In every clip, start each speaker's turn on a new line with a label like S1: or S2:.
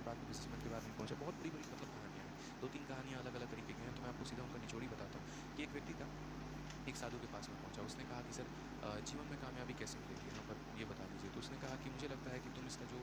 S1: बाद में बिजनेसमैन के बारे में पहुंचा। बहुत बड़ी बड़ी मतलब कहानियाँ हैं, 2-3 कहानियाँ अलग अलग तरीके की हैं, तो मैं आपको सीधा उनका निचोड़ ही बताता हूँ कि एक व्यक्ति था, एक साधु के पास में पहुंचा। उसने कहा कि सर जीवन में कामयाबी कैसे मिलेगी, यहाँ पर ये बता दीजिए। तो उसने कहा कि मुझे लगता है कि तुम इसका जो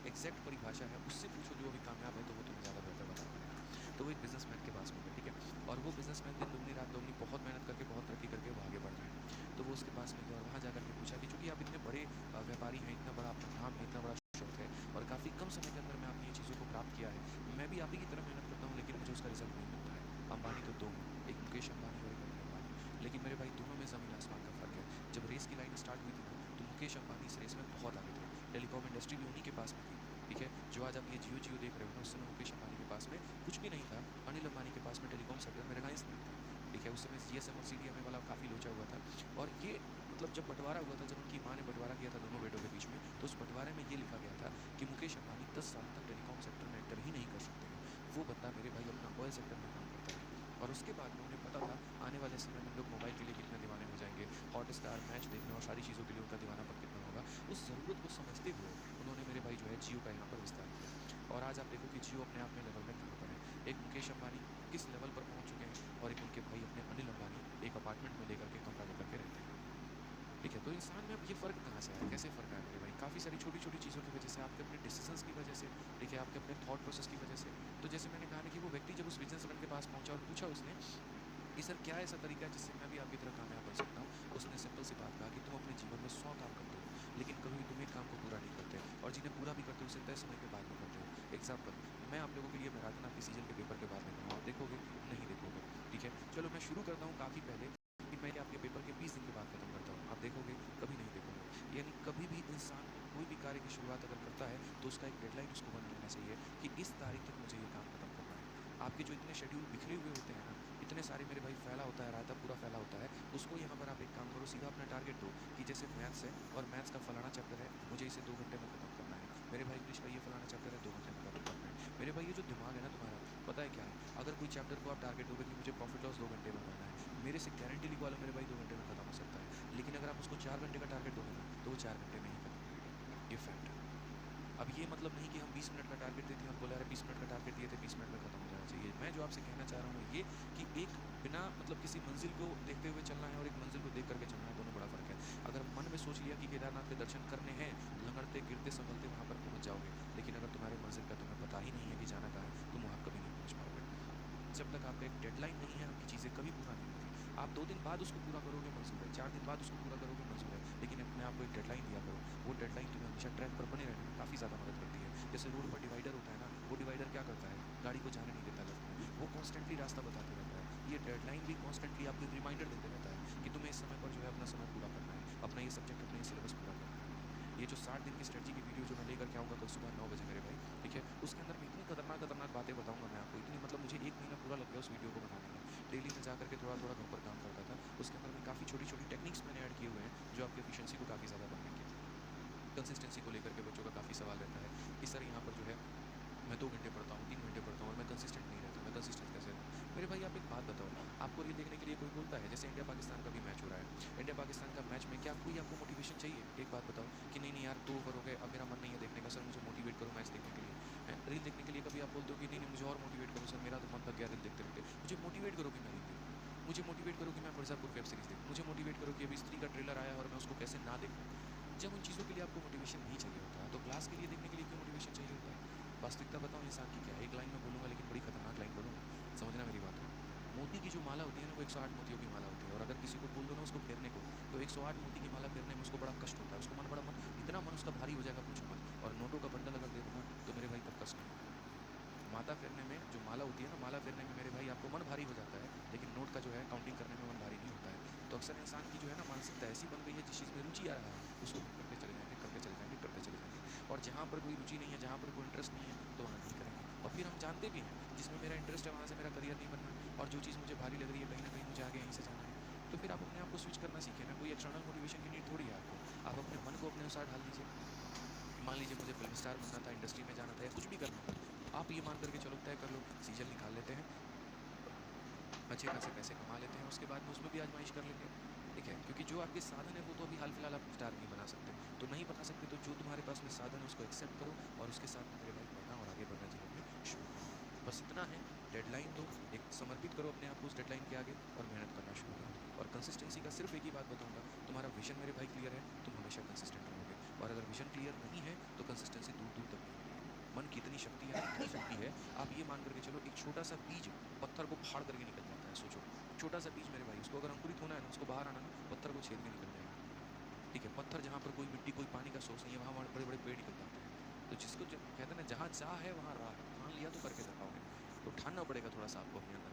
S1: एग्जैक्ट परिभाषा है उससे पूछो जो अभी कामयाब है, तो वो तुम्हें ज़्यादा बेहतर बता पाएगा। तो वो एक बिजनेसमैन के पास में गया, ठीक है, और वो बिजनेसमैन दिन दुगनी रात दोगुनी बहुत मेहनत करके बहुत तरक्की करके वो आगे बढ़ रहा है। तो वो उसके पास में गया और वहाँ जा करके पूछा कि चूंकि आप इतने बड़े व्यापारी हैं, इतना बड़ा अपना नाम है, इतना बड़ा शोहरत है, और काफ़ी कम समय के अंदर में आपने ये चीज़ों को प्राप्त किया है, मैं भी आप ही की तरह मेहनत करता हूँ लेकिन मुझे उसका रिजल्ट नहीं मिलता है। अंबानी तो दो हैं, एक मुकेश अंबानी और एक अनिल अंबानी, लेकिन मेरे भाई दोनों में ज़मीन आसमान का फ़र्क है। जब रेस की लाइन स्टार्ट हुई थी ना, तो मुकेश अंबानी इस रेस में बहुत आगे थे, टेलीकॉम इंडस्ट्री भी उन्हीं के पास में थी, ठीक है। जो आज आप ये जियो जियो देख रहे हो ना, उस समय मुकेश अंबानी के पास में कुछ भी नहीं था। अनिल अंबानी के पास में टेलीकॉम सेक्टर में रिलायंस नहीं था, ठीक है। उस समय जीएसएम और सीडीएमए वाला काफ़ी लोचा हुआ था। और ये मतलब जब बंटवारा हुआ था, जब उनकी माँ ने बंटवारा किया था दोनों बेटों के बीच में, तो उस बंटवारे में ये लिखा गया था कि मुकेश अंबानी 10 साल तक टेलीकॉम सेक्टर में एंटर ही नहीं कर सकते हैं। वो बंदा मेरे भाई अपना ऑयल सेक्टर में काम करता रहा, और उसके बाद में उन्हें पता था आने वाले समय में लोग मोबाइल के लिए कितने दीवाने हो जाएंगे, हॉट स्टार मैच देखने और सारी चीज़ों के लिए उनका दीवानापन कितना होगा। उस ज़रूरत को समझते हुए उन्होंने मेरे भाई जो है जियो का यहाँ पर विस्तार किया। और आज आप देखो कि जियो अपने आप में लेवल में कहाँ पर है। एक मुकेश अंबानी किस लेवल पर पहुंच चुके हैं, और एक उनके भाई अपने अनिल अंबानी एक अपार्टमेंट में लेकर के कमरा लेकर के रहते हैं, ठीक है। तो इंसान में अब ये फ़र्क कहाँ से आया, कैसे फ़र्क आया मेरे भाई? काफ़ी सारी छोटी छोटी चीज़ों की वजह से, आपके अपने डिसीजंस की वजह से, ठीक है, आपके अपने थॉट प्रोसेस की वजह से। तो जैसे मैंने कहा ना कि वो व्यक्ति जब उस बिजनेसमैन के पास पहुंचा और पूछा उसने कि सर क्या ऐसा तरीका है जिससे मैं भी आपकी तरह कामयाब बन सकता हूँ, उसने सिंपल सी बात कहा कि तुम अपने जीवन में 100 काम करते हो, लेकिन कभी भी तुम एक काम को पूरा नहीं करते, और जिन्हें पूरा भी करते हो उसे तय समय के बाद में करते हो। एग्जाम्पल, मैं आप लोगों के लिए मैराथन आपके सीजन के पेपर के बाद में करूँगा, आप देखोगे नहीं देखोगे, ठीक है। चलो मैं शुरू करता हूँ काफ़ी पहले कि मैं आपके पेपर के 20 दिन के बाद खत्म करता हूँ, आप देखोगे कभी नहीं देखोगे। यानी कभी भी इंसान कोई भी कार्य की शुरुआत अगर करता है तो उसका एक डेडलाइन उसको बना लेना चाहिए कि इस तारीख तक मुझे ये काम खत्म करना है। आपके जो इतने शेड्यूल बिखरे हुए होते हैं ना, इतने सारे मेरे भाई फैला होता है, रायता पूरा फैला होता है, उसको यहाँ पर आप एक काम करो, सीधा अपना टारगेट दो कि जैसे मैथ्स है और मैथ्स का फलाना चैप्टर है, मुझे इसे 2 घंटे में खत्म करना है। मेरे भाई इंग्लिश का ये फलाना चैप्टर है, 2 घंटे में खत्म करना है। मेरे भाई ये जो दिमाग है ना तुम्हारा, पता है क्या है, अगर कोई चैप्टर को आप टारगेट दोगे कि मुझे प्रॉफिट लॉस 2 घंटे में करना है, मेरे से गारंटी लिखवा लो मेरे भाई 2 घंटे में खत्म हो सकता है। लेकिन अगर आप उसको 4 घंटे का टारगेट दोगे ना, तो वो 4 घंटे में ही खत्म करेगा। ये फैक्ट है। अब ये मतलब नहीं कि हम 20 मिनट का टारगेट देते हैं और बोला यार 20 मिनट का टारगेट दिए थे, 20 मिनट में खत्म हो जाना चाहिए। मैं जो आपसे कहना चाह रहा हूँ ये कि एक बिना मतलब किसी मंजिल को देखते हुए चलना है और एक मंजिल को देख करके चलना है, दोनों बड़ा फर्क है। अगर मन में सोच लिया कि केदारनाथ के दर्शन करने हैं, लंगड़ते गिरते संभलते वहां पर पहुंच जाओगे, लेकिन अगर तुम्हारे मंजिल का तुम्हें पता ही नहीं है कि जाना कहाँ है, तुम वहां कभी नहीं पहुंच पाओगे। जब तक आपका एक डेडलाइन नहीं है, आपकी चीज़ें कभी पूरा नहीं होती। आप 2 दिन बाद उसको पूरा करोगे मंजूर है, 4 दिन बाद उसको पूरा करोगे मंजूर है, लेकिन अपने आप को एक डेडलाइन दिया करो। वो डेडलाइन तुम्हें हमेशा ट्रैक पर बने रहने में काफ़ी ज़्यादा मदद करती है। जैसे रोड पर डिवाइडर होता है ना, वो डिवाइडर क्या करता है, गाड़ी को जाने नहीं देता लेफ्ट में, वो कॉन्स्टेंटली रास्ता बताते रहता है। ये डेडलाइन भी कॉन्स्टेंटली आपको एक रिमाइंडर देते रहता है कि तुम्हें इस समय पर जो है अपना समय पूरा करना है, अपना ये सब्जेक्ट, अपना ये सिलेबस पूरा करना है। ये जो 60 दिन की स्ट्रेटजी की वीडियो जो मैं लेकर के आऊँगा कल सुबह 9 बजे मेरे भाई, ठीक है, उसके अंदर मैं इतनी खतरनाक खतरनाक बातें बताऊंगा मैं आपको, इतनी मतलब मुझे 1 महीना पूरा लग गया उस वीडियो को बनाने में। डेली में जा करके थोड़ा थोड़ा घर पर काम करता था, उसके अंदर मैं काफ़ी छोटी छोटी टेक्निक्स मैंने ऐड किए हुए हैं जो आपकी एफिशिएंसी को काफ़ी ज़्यादा बढ़ाएंगे। कंसिस्टेंसी को लेकर के बच्चों का काफ़ी सवाल रहता है कि सर यहाँ पर जो है मैं 2 घंटे पढ़ता हूँ, 3 घंटे पढ़ता हूँ और मैं कंसिस्टेंट नहीं रहता, मैं कंसिस्टेंट कैसे रहूँ? मेरे भाई आप एक बात बताओ, आपको रील देखने के लिए कोई बोलता है, जैसे इंडिया पाकिस्तान का भी मैच हो रहा है, इंडिया पाकिस्तान का मैच में क्या कोई आपको मोटिवेशन चाहिए? एक बात बताओ कि नहीं नहीं यार 2 ओवर हो गए, अब मेरा मन नहीं है देखने का, सर मुझे मोटिवेट करो मैच देखने के लिए। रील देखने के लिए कभी आप बोलते हो कि नहीं नहीं मुझे और मोटिवेट करो सर, मेरा तो मन थक गया रील देखते देखते, मुझे मोटिवेट करो कि मैं रील देखूँ, मुझे मोटिवेट करो कि मैं मिर्जापुर वेब सीरीज देखूँ, मुझे मोटिवेट करो कि अभी स्त्री का ट्रेलर आया और मैं उसको कैसे ना देखूँ। जब उन चीज़ों के लिए आपको मोटिवेशन नहीं चाहिए होता, तो क्लास के लिए देखने के लिए क्यों मोटिवेशन चाहिए होता है? वास्तविकता बताऊं इंसान की क्या है, एक लाइन में बोलूंगा लेकिन बड़ी खतरनाक लाइन बोलूंगा, समझना मेरी बात को। मोती की जो माला होती है ना, वो 108 मोतियों की माला होती है, और अगर किसी को बोल दो ना उसको फेरने को, तो 108 मोती की माला फेरने में उसको बड़ा कष्ट होता है, उसको मन बड़ा मन इतना मन उसका भारी हो जाएगा पूछो मत। और नोटों का बंडल अगर दे दो ना, तो मेरे भाई तब कष्ट नहीं होता। माता फेरने में जो माला होती है ना, माला फेरने में मेरे भाई आपको मन भारी हो जाता है, लेकिन नोट का जो है काउंटिंग करने में मन भारी नहीं होता है। तो अक्सर इंसान की जो है ना मानसिकता ऐसी बन गई है, जिस चीज़ में रुचि आ रहा है उसको हम करते चले जाएंगे, करते चले जाएंगे, करते चले जाएंगे। और जहाँ पर कोई रुचि नहीं है, जहाँ पर कोई इंटरेस्ट नहीं है, तो वहाँ नहीं करेंगे। और फिर हम जानते भी हैं जिसमें मेरा इंटरेस्ट है वहाँ से मेरा करियर नहीं बनना, और जो चीज़ मुझे भारी लग रही है कहीं ना कहीं मुझे आगे यहीं से जाना है। तो फिर आप अपने आप को स्विच करना सीखें ना, कोई एक्सटर्नल मोटिवेशन की नीड थोड़ी है आपको। आप अपने मन को अपने अनुसार ढाल दीजिए। मान लीजिए मुझे फिल्म स्टार बनना था, इंडस्ट्री में जाना था, या कुछ भी करना था, तो आप ये मान करके चलो तय कर लो, सीजन निकाल लेते हैं, अच्छे खासे पैसे कमा लेते हैं, उसके बाद में उसमें भी आजमाइश कर लेंगे, ठीक है। क्योंकि जो आपके साधन है वो तो अभी हाल फिलहाल आप स्टार नहीं बना सकते, तो नहीं बना सकते तो जो तुम्हारे पास में साधन है उसको एक्सेप्ट करो और उसके साथ में मेरे भाई बढ़ना और आगे बढ़ना बस इतना है, डेडलाइन दो, एक समर्पित करो अपने आप को उस डेडलाइन के आगे और मेहनत करना शुरू करो। और कंसिस्टेंसी का सिर्फ एक ही बात बताऊंगा, तुम्हारा विजन मेरे भाई क्लियर है, तुम हमेशा कंसिस्टेंट रहोगे। और अगर विजन क्लियर नहीं है तो कंसिस्टेंसी दूर दूर तक नहीं मिलेगी। मन की इतनी शक्ति है ना, इतनी शक्ति है, आप ये मान करके चलो एक छोटा सा बीज पत्थर को फाड़ करके निकल जाता है। सोचो, छोटा सा बीज मेरे भाई, उसको अगर अंकुरित होना है ना, उसको बाहर आना ना, पत्थर को छेद के निकल जाएगा। ठीक है, पत्थर जहाँ पर कोई मिट्टी कोई पानी का सोर्स नहीं है, वहाँ बड़े बड़े पेड़ निकल जाते हैं। तो जिसको कहते हैं ना, जहाँ चाह है वहाँ राह है, ठान लिया तो करके दिखाओगे। तो ठानना पड़ेगा थोड़ा सा आपको अपने अंदर